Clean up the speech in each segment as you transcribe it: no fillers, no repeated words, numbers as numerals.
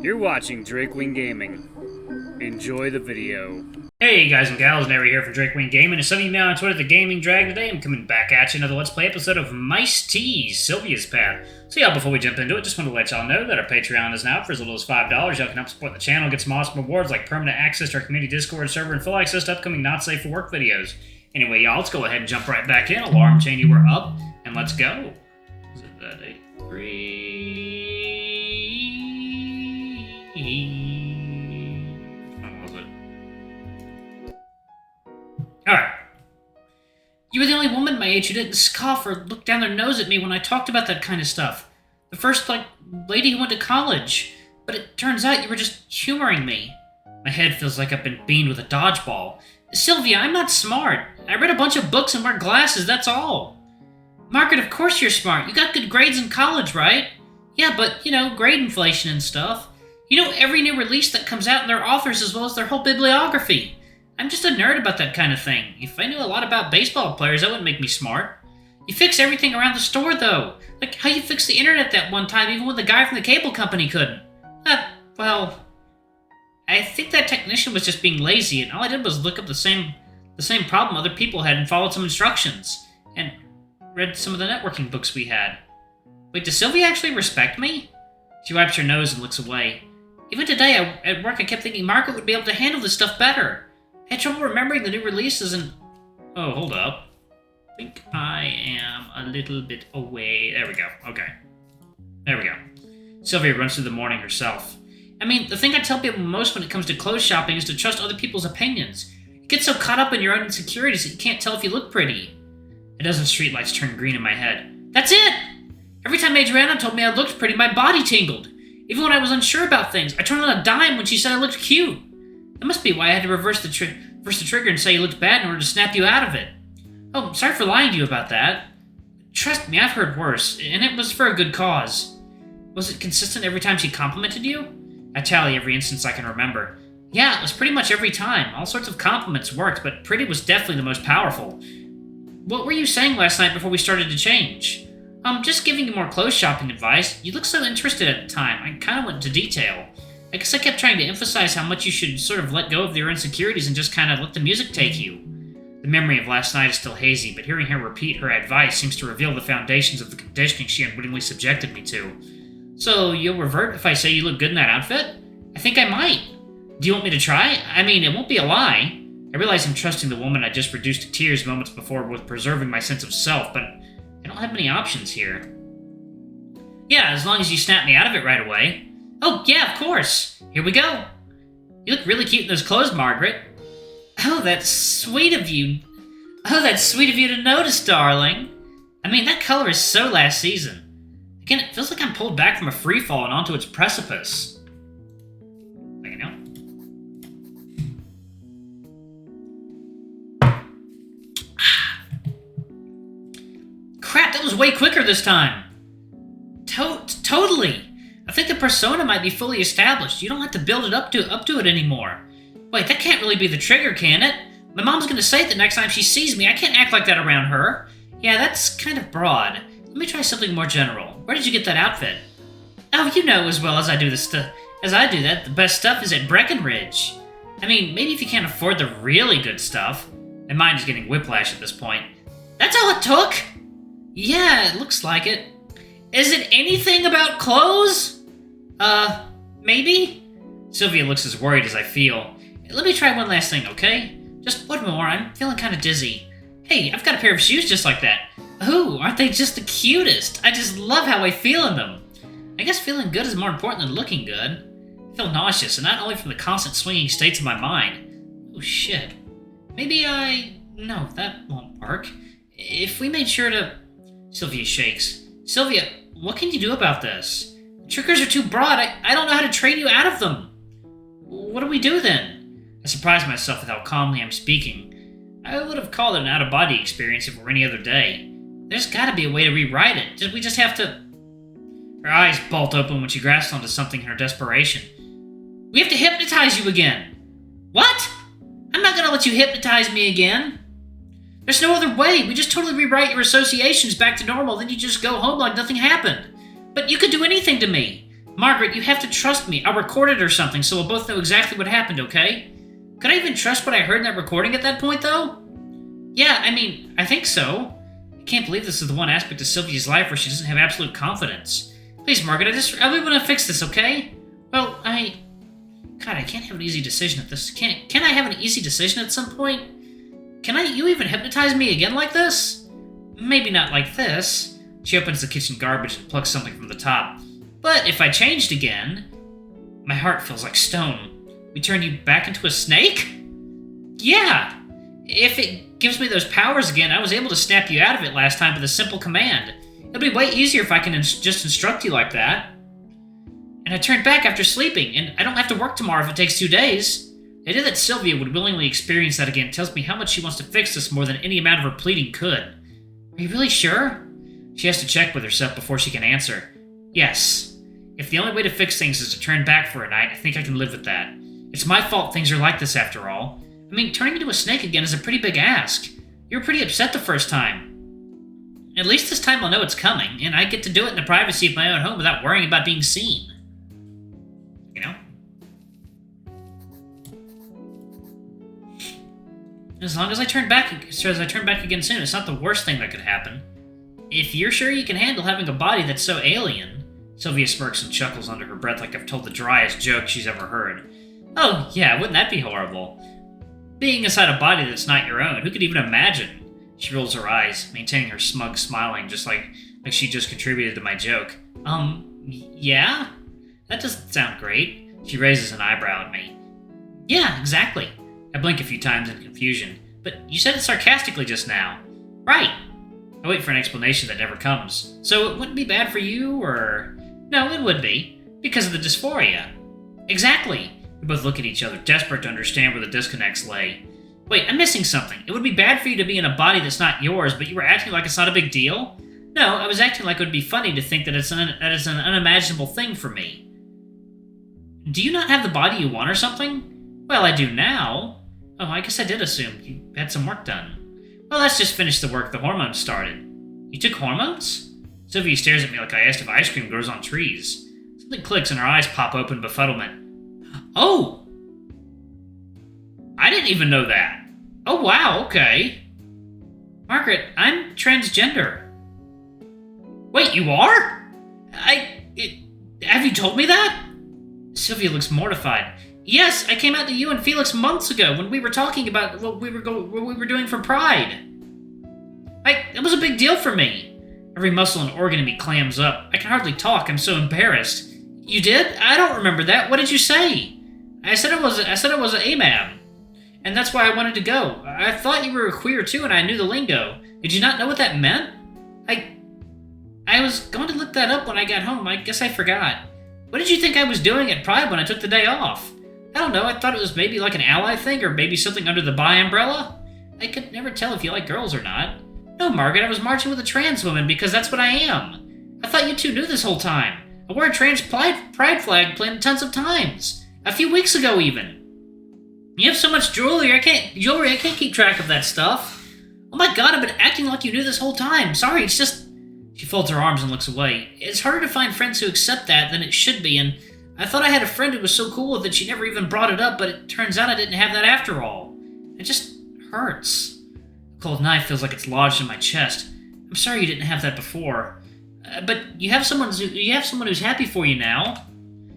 You're watching Drakewing Gaming. Enjoy the video. Hey guys and gals, Nary here from Drakewing Gaming, and some of you now on Twitter the Gaming Drag. Today I'm coming back at you another Let's Play episode of Mice T's Sylvia's Path. So y'all, before we jump into it, just want to let y'all know that our Patreon is now for as little as $5. Y'all can help support the channel, get some awesome rewards like permanent access to our community Discord server and full access to upcoming not safe for work videos. Anyway, y'all, let's go ahead and jump right back in. Alarm chain, you were up, and let's go. Is it that 8-3? Alright. You were the only woman my age who didn't scoff or look down their nose at me when I talked about that kind of stuff. The first, lady who went to college. But it turns out you were just humoring me. My head feels like I've been beamed with a dodgeball. Sylvia, I'm not smart. I read a bunch of books and wear glasses, that's all. Margaret, of course you're smart. You got good grades in college, right? Yeah, but, grade inflation and stuff. You know every new release that comes out and their authors as well as their whole bibliography. I'm just a nerd about that kind of thing. If I knew a lot about baseball players, that wouldn't make me smart. You fix everything around the store, though. Like how you fixed the internet that one time, even when the guy from the cable company couldn't. Well, I think that technician was just being lazy, and all I did was look up the same problem other people had and followed some instructions. And read some of the networking books we had. Wait, does Sylvia actually respect me? She wipes her nose and looks away. Even today, at work, I kept thinking Margaret would be able to handle this stuff better. I had trouble remembering the new releases and... Oh, hold up. I think I am a little bit away. There we go. Okay. There we go. Sylvia runs through the morning herself. I mean, the thing I tell people most when it comes to clothes shopping is to trust other people's opinions. You get so caught up in your own insecurities that you can't tell if you look pretty. A dozen streetlights turn green in my head. That's it! Every time Adriana told me I looked pretty, my body tingled. Even when I was unsure about things, I turned on a dime when she said I looked cute. That must be why I had to reverse the trigger and say you looked bad in order to snap you out of it. Oh, sorry for lying to you about that. Trust me, I've heard worse, and it was for a good cause. Was it consistent every time she complimented you? I tally every instance I can remember. Yeah, it was pretty much every time. All sorts of compliments worked, but pretty was definitely the most powerful. What were you saying last night before we started to change? Just giving you more clothes shopping advice. You looked so interested at the time, I kind of went into detail. I guess I kept trying to emphasize how much you should sort of let go of your insecurities and just kind of let the music take you. The memory of last night is still hazy, but hearing her repeat her advice seems to reveal the foundations of the conditioning she unwittingly subjected me to. So, you'll revert if I say you look good in that outfit? I think I might. Do you want me to try? I mean, it won't be a lie. I realize I'm trusting the woman I just reduced to tears moments before with preserving my sense of self, but I don't have many options here. Yeah, as long as you snap me out of it right away. Oh, yeah, of course. Here we go. You look really cute in those clothes, Margaret. Oh, that's sweet of you. Oh, that's sweet of you to notice, darling. I mean, that color is so last season. Again, it feels like I'm pulled back from a free fall and onto its precipice. You know? Crap, that was way quicker this time. Totally. I think the persona might be fully established. You don't have to build it up to it anymore. Wait, that can't really be the trigger, can it? My mom's gonna say it the next time she sees me. I can't act like that around her. Yeah, that's kind of broad. Let me try something more general. Where did you get that outfit? Oh, you know as well as I do that, the best stuff is at Breckenridge. I mean, maybe if you can't afford the really good stuff. My mind is getting whiplash at this point. That's all it took? Yeah, it looks like it. Is it anything about clothes? Maybe? Sylvia looks as worried as I feel. Let me try one last thing, okay? Just one more, I'm feeling kind of dizzy. Hey, I've got a pair of shoes just like that. Ooh, aren't they just the cutest? I just love how I feel in them. I guess feeling good is more important than looking good. I feel nauseous, and not only from the constant swinging states of my mind. Oh shit. No, that won't work. If we made sure to... Sylvia shakes. Sylvia, what can you do about this? The triggers are too broad. I don't know how to train you out of them. What do we do then? I surprise myself with how calmly I'm speaking. I would have called it an out-of-body experience if it were any other day. There's gotta be a way to rewrite it. We just have to... Her eyes bolt open when she grasps onto something in her desperation. We have to hypnotize you again. What? I'm not gonna let you hypnotize me again. There's no other way. We just totally rewrite your associations back to normal, then you just go home like nothing happened. But you could do anything to me. Margaret, you have to trust me. I'll record it or something so we'll both know exactly what happened, okay? Could I even trust what I heard in that recording at that point, though? Yeah, I think so. I can't believe this is the one aspect of Sylvia's life where she doesn't have absolute confidence. Please, Margaret, I really want to fix this, okay? Well, God, I can't have an easy decision at this. Can I have an easy decision at some point? You even hypnotize me again like this? Maybe not like this. She opens the kitchen garbage and plucks something from the top. But if I changed again, my heart feels like stone. We turn you back into a snake? Yeah! If it gives me those powers again, I was able to snap you out of it last time with a simple command. It'll be way easier if I can just instruct you like that. And I turned back after sleeping, and I don't have to work tomorrow if it takes 2 days. The idea that Sylvia would willingly experience that again tells me how much she wants to fix this more than any amount of her pleading could. Are you really sure? She has to check with herself before she can answer. Yes. If the only way to fix things is to turn back for a night, I think I can live with that. It's my fault things are like this after all. Turning into a snake again is a pretty big ask. You were pretty upset the first time. At least this time I'll know it's coming, and I get to do it in the privacy of my own home without worrying about being seen. You know? As long as I turn back again soon, it's not the worst thing that could happen. If you're sure you can handle having a body that's so alien... Sylvia smirks and chuckles under her breath like I've told the driest joke she's ever heard. Oh, yeah, wouldn't that be horrible? Being inside a body that's not your own, who could even imagine? She rolls her eyes, maintaining her smug smiling, just like she just contributed to my joke. Yeah? That doesn't sound great. She raises an eyebrow at me. Yeah, exactly. I blink a few times in confusion. But you said it sarcastically just now. Right. I wait for an explanation that never comes. So it wouldn't be bad for you, or... No, it would be. Because of the dysphoria. Exactly. We both look at each other, desperate to understand where the disconnects lay. Wait, I'm missing something. It would be bad for you to be in a body that's not yours, but you were acting like it's not a big deal? No, I was acting like it would be funny to think that it's an unimaginable thing for me. Do you not have the body you want or something? Well, I do now. Oh, I guess I did assume you had some work done. Well, let's just finish the work the hormones started. You took hormones? Sylvia stares at me like I asked if ice cream grows on trees. Something clicks and her eyes pop open in befuddlement. Oh! I didn't even know that. Oh, wow, okay. Margaret, I'm transgender. Wait, you are? Have you told me that? Sylvia looks mortified. Yes, I came out to you and Felix months ago when we were talking about what we were doing for Pride. It was a big deal for me. Every muscle and organ in me clams up. I can hardly talk. I'm so embarrassed. You did? I don't remember that. What did you say? I said it was an AMAB, and that's why I wanted to go. I thought you were queer too, and I knew the lingo. Did you not know what that meant? I was going to look that up when I got home. I guess I forgot. What did you think I was doing at Pride when I took the day off? I don't know. I thought it was maybe like an ally thing, or maybe something under the bi umbrella. I could never tell if you like girls or not. No, Margaret, I was marching with a trans woman because that's what I am. I thought you two knew this whole time. I wore a trans pride flag planted tons of times. A few weeks ago, even. You have so much jewelry, I can't keep track of that stuff. Oh my god, I've been acting like you knew this whole time. Sorry, it's just... She folds her arms and looks away. It's harder to find friends who accept that than it should be, and I thought I had a friend who was so cool that she never even brought it up, but it turns out I didn't have that after all. It just hurts. A cold knife feels like it's lodged in my chest. I'm sorry you didn't have that before. But you have someone who's happy for you now.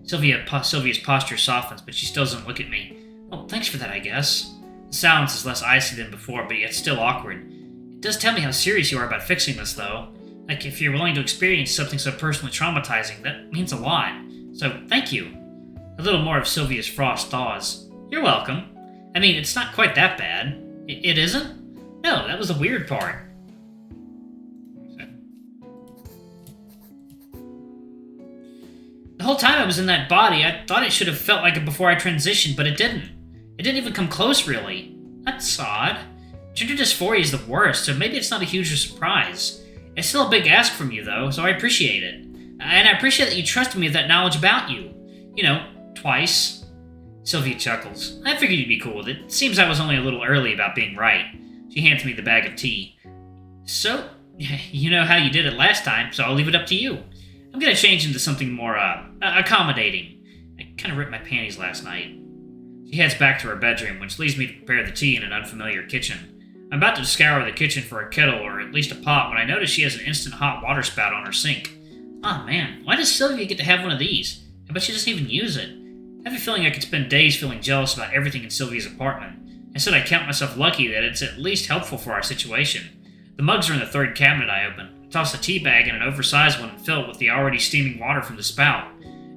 Sylvia's posture softens, but she still doesn't look at me. Oh, thanks for that, I guess. The silence is less icy than before, but yet still awkward. It does tell me how serious you are about fixing this, though. Like, if you're willing to experience something so personally traumatizing, that means a lot. So, thank you. A little more of Sylvia's frost thaws. You're welcome. I mean, it's not quite that bad. It isn't? No, that was the weird part. The whole time I was in that body, I thought it should have felt like it before I transitioned, but it didn't. It didn't even come close, really. That's odd. Gender dysphoria is the worst, so maybe it's not a huge surprise. It's still a big ask from you, though, so I appreciate it. And I appreciate that you trusted me with that knowledge about you. You know, twice. Sylvia chuckles. I figured you'd be cool with it. Seems I was only a little early about being right. She hands me the bag of tea. So, you know how you did it last time, so I'll leave it up to you. I'm gonna change into something more, accommodating. I kind of ripped my panties last night. She heads back to her bedroom, which leaves me to prepare the tea in an unfamiliar kitchen. I'm about to scour the kitchen for a kettle or at least a pot when I notice she has an instant hot water spout on her sink. Oh man, why does Sylvia get to have one of these? I bet she doesn't even use it. I have a feeling I could spend days feeling jealous about everything in Sylvia's apartment. Instead, I count myself lucky that it's at least helpful for our situation. The mugs are in the third cabinet I open. I toss a tea bag in an oversized one and fill it with the already steaming water from the spout.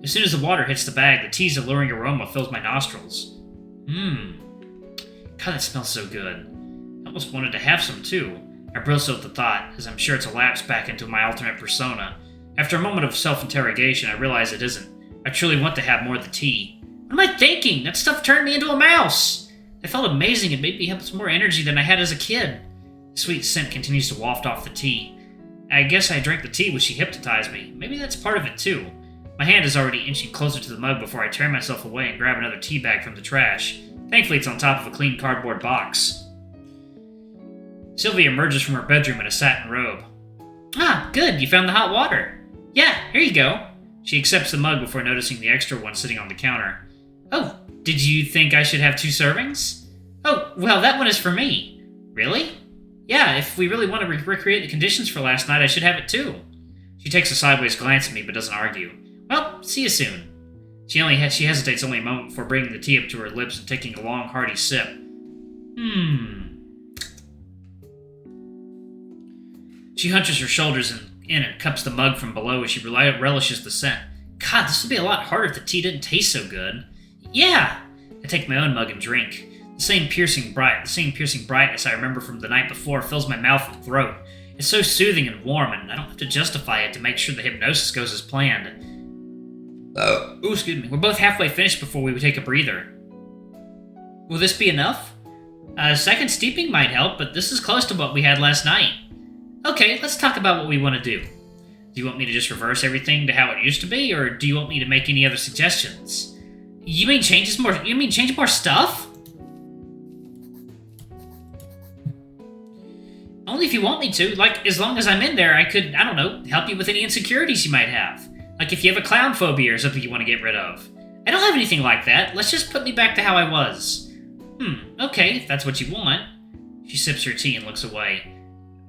As soon as the water hits the bag, the tea's alluring aroma fills my nostrils. God, that smells so good. I almost wanted to have some too. I bristle at the thought, as I'm sure it's a lapse back into my alternate persona. After a moment of self-interrogation, I realize it isn't. I truly want to have more of the tea. What am I thinking? That stuff turned me into a mouse! It felt amazing and made me have some more energy than I had as a kid. The sweet scent continues to waft off the tea. I guess I drank the tea when she hypnotized me. Maybe that's part of it too. My hand is already inching closer to the mug before I turn myself away and grab another tea bag from the trash. Thankfully, it's on top of a clean cardboard box. Sylvia emerges from her bedroom in a satin robe. Ah, good, you found the hot water. Yeah, here you go. She accepts the mug before noticing the extra one sitting on the counter. Oh, did you think I should have 2 servings? Oh, well, that one is for me. Really? Yeah, if we really want to recreate the conditions for last night, I should have it too. She takes a sideways glance at me but doesn't argue. Well, see you soon. She hesitates only a moment before bringing the tea up to her lips and taking a long, hearty sip. She hunches her shoulders in and cups the mug from below as she relishes the scent. God, this would be a lot harder if the tea didn't taste so good. Yeah! I take my own mug and drink. The same piercing brightness I remember from the night before fills my mouth and throat. It's so soothing and warm, and I don't have to justify it to make sure the hypnosis goes as planned. Ooh, excuse me. We're both halfway finished before we would take a breather. Will this be enough? A second steeping might help, but this is close to what we had last night. Okay, let's talk about what we want to do. Do you want me to just reverse everything to how it used to be, or do you want me to make any other suggestions? You mean change more stuff? Only if you want me to. Like, as long as I'm in there, I could, I don't know, help you with any insecurities you might have. Like if you have a clown phobia or something you want to get rid of. I don't have anything like that. Let's just put me back to how I was. Okay, if that's what you want. She sips her tea and looks away.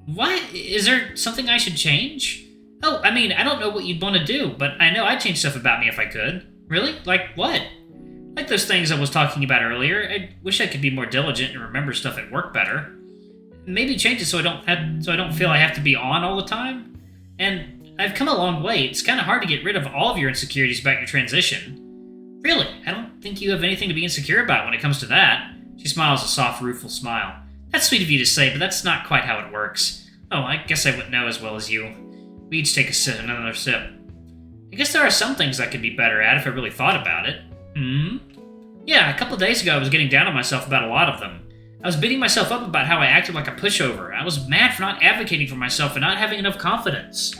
What? Is there something I should change? Oh, I mean, I don't know what you'd want to do, but I know I'd change stuff about me if I could. Really? Like what? Like those things I was talking about earlier. I wish I could be more diligent and remember stuff at work better. Maybe change it so I don't feel I have to be on all the time. And I've come a long way. It's kind of hard to get rid of all of your insecurities about your transition. Really, I don't think you have anything to be insecure about when it comes to that. She smiles a soft, rueful smile. That's sweet of you to say, but that's not quite how it works. Oh, I guess I wouldn't know as well as you. We each take another sip. I guess there are some things I could be better at if I really thought about it. Yeah, a couple of days ago I was getting down on myself about a lot of them. I was beating myself up about how I acted like a pushover. I was mad for not advocating for myself and not having enough confidence.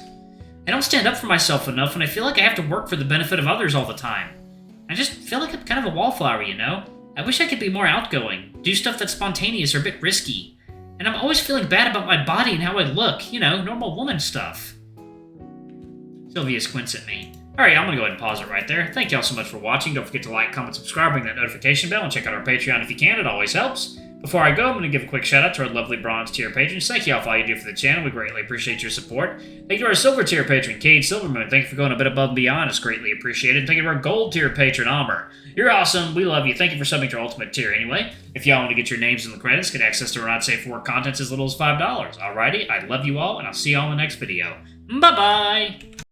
I don't stand up for myself enough, and I feel like I have to work for the benefit of others all the time. I just feel like I'm kind of a wallflower, you know? I wish I could be more outgoing, do stuff that's spontaneous or a bit risky. And I'm always feeling bad about my body and how I look, you know, normal woman stuff. Sylvia squints at me. Alright, I'm gonna go ahead and pause it right there. Thank y'all so much for watching. Don't forget to like, comment, subscribe, ring that notification bell, and check out our Patreon if you can. It always helps. Before I go, I'm going to give a quick shout out to our lovely bronze tier patrons. Thank you all for all you do for the channel. We greatly appreciate your support. Thank you to our silver tier patron, Cade Silvermoon. Thank you for going a bit above and beyond. It's greatly appreciated. Thank you to our gold tier patron, Almer. You're awesome. We love you. Thank you for subbing to our ultimate tier anyway. If y'all want to get your names in the credits, get access to our Not Safe for Work contents as little as $5. Alrighty, I love you all, and I'll see y'all in the next video. Bye-bye!